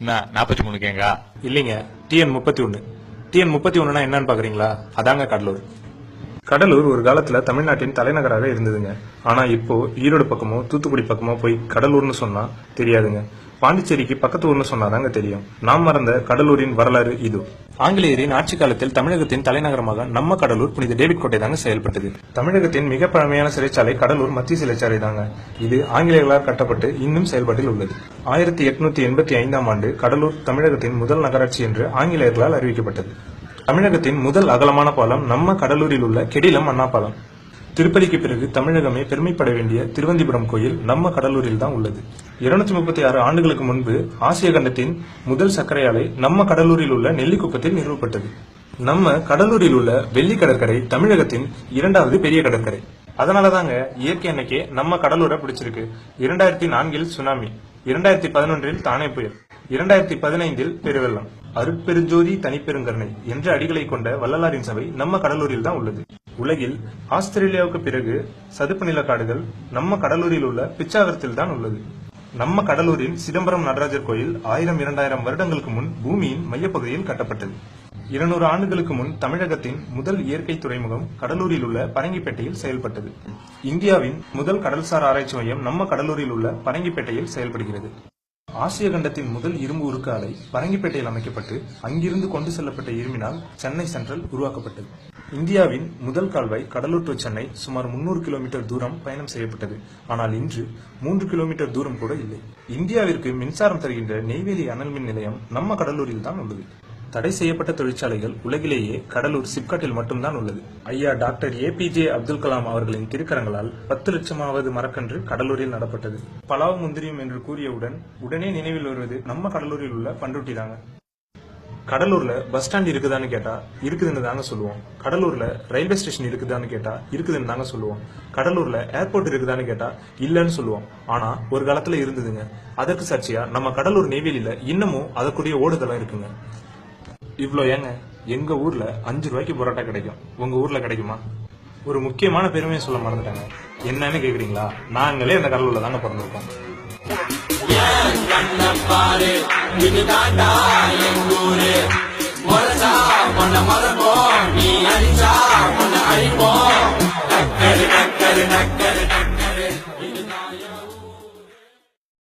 43 கேங்கா இல்லைங்க, TN 31. TN 31னா என்னன்னு பாக்குறீங்களா? அதாங்க கடலூர். கடலூர் ஒரு காலத்துல தமிழ்நாட்டின் தலைநகராக இருந்ததுங்க. ஆனா இப்போ ஈரோடு பக்கமோ தூத்துக்குடி பக்கமோ போய் கடலூர்னு சொன்னா தெரியாதுங்க. பாண்டிச்சேரிக்கு பக்கத்து ஊர்னு சொன்னாதாங்க தெரியும். நாம் மறந்த கடலூரின் வரலாறு இது. ஆங்கிலேயரின் ஆட்சி காலத்தில் தமிழகத்தின் தலைநகரமாக நம்ம கடலூர் புனித டேவிட் கோட்டை தாங்க செயல்பட்டது. தமிழகத்தின் மிக பழமையான சிறைச்சாலை கடலூர் மத்திய சிறைச்சாலை தாங்க. இது ஆங்கிலேயர்களால் கட்டப்பட்டு இன்னும் செயல்பாட்டில் உள்ளது. 1885ஆம் ஆண்டு கடலூர் தமிழகத்தின் முதல் நகராட்சி என்று ஆங்கிலேயர்களால் அறிவிக்கப்பட்டது. தமிழகத்தின் முதல் அகலமான பாலம் நம்ம கடலூரில் உள்ள கெடிலம் அண்ணா பாலம். திருப்பதிக்கு பிறகு தமிழகமே பெருமைப்பட வேண்டிய திருவந்திபுரம் கோயில் நம்ம கடலூரில் தான் உள்ளது. 236 ஆண்டுகளுக்கு முன்பு ஆசிய கண்டத்தின் முதல் சர்க்கரை ஆலை நம்ம கடலூரில் உள்ள நெல்லிக்குப்பத்தில் நிறுவப்பட்டது. நம்ம கடலூரில் உள்ள வெள்ளி கடற்கரை தமிழகத்தின் 2வது பெரிய கடற்கரை. அதனாலதாங்க இயற்கை அன்னைக்கே நம்ம கடலூரை பிடிச்சிருக்கு. 2004இல் சுனாமி, 2011இல் தானே புயல், 2015இல் பெருவெள்ளம். அருட்பெருஞ்சோதி தனிப்பெருங்கருணை என்ற அடிகளை கொண்ட வள்ளலாரின் சபை நம்ம கடலூரில் தான் உள்ளது. உலகில் ஆஸ்திரேலியாவுக்கு பிறகு சதுப்பு நில காடுகள் நம்ம கடலூரில் உள்ள பிச்சாவரத்தில் தான் உள்ளது. நம்ம கடலூரின் சிதம்பரம் நடராஜர் கோயில் 1000-2000 வருடங்களுக்கு முன் பூமியின் மையப்பகுதியில் கட்டப்பட்டது. 200 ஆண்டுகளுக்கு முன் தமிழகத்தின் முதல் இயற்கை துறைமுகம் கடலூரில் உள்ள பரங்கிப்பேட்டையில் செயல்பட்டது. இந்தியாவின் முதல் கடல்சார் ஆராய்ச்சி மையம் நம்ம கடலூரில் உள்ள பரங்கிப்பேட்டையில் செயல்படுகிறது. ஆசிய கண்டத்தின் முதல் இரும்பு உருக்கு ஆலை பரங்கிப்பேட்டையில் அமைக்கப்பட்டு அங்கிருந்து கொண்டு செல்லப்பட்ட இரும்பினால் சென்னை சென்ட்ரல் உருவாக்கப்பட்டது. இந்தியாவின் முதல் கால்வாய் கடலூர் டு சென்னை சுமார் 300 கிலோமீட்டர் தூரம் பயணம் செய்யப்பட்டது. ஆனால் இன்று 3 கிலோமீட்டர் தூரம் கூட இல்லை. இந்தியாவிற்கு மின்சாரம் தருகின்ற நெய்வேலி அனல் மின் நிலையம் நம்ம கடலூரில் தான் உள்ளது. தடை செய்யப்பட்ட தொழிற்சாலைகள் உலகிலேயே கடலூர் சிப்காட்டில் மட்டும்தான் உள்ளது. ஐயா டாக்டர் APJ அப்துல் கலாம் அவர்களின் திருக்கரங்களால் 10 லட்சமாவது மரக்கன்று கடலூரில் நடப்பட்டது. பலாவும் முந்திரியும் என்று கூறியவுடன் உடனே நினைவில் வருவது நம்ம கடலூரில் உள்ள பண்ருட்டி தாங்க. கடலூர்ல பஸ் ஸ்டாண்ட் இருக்குதான்னு கேட்டா இருக்குதுன்னு தாங்க சொல்லுவோம். கடலூர்ல ரயில்வே ஸ்டேஷன் இருக்குதான்னு கேட்டா இருக்குதுன்னு தாங்க சொல்லுவோம். கடலூர்ல ஏர்போர்ட் இருக்குதான்னு கேட்டா இல்லன்னு சொல்லுவோம். ஆனா ஒரு காலத்துல இருந்ததுங்க. அதற்கு சாட்சியா நம்ம கடலூர் நெய்வேலியில இன்னமும் அதற்குரிய ஓடுதெல்லாம் இருக்குங்க. இவ்வளோ ஏங்க, எங்க ஊர்ல 5 ரூபாய்க்கு பரோட்டா கிடைக்கும். உங்க ஊர்ல கிடைக்குமா? ஒரு முக்கியமான பெருமையை சொல்ல மறந்துட்டாங்க. என்னன்னு கேக்குறீங்களா? நாங்களே அந்த கடலூர்ல தாங்க பிறந்திருக்கோம். நீ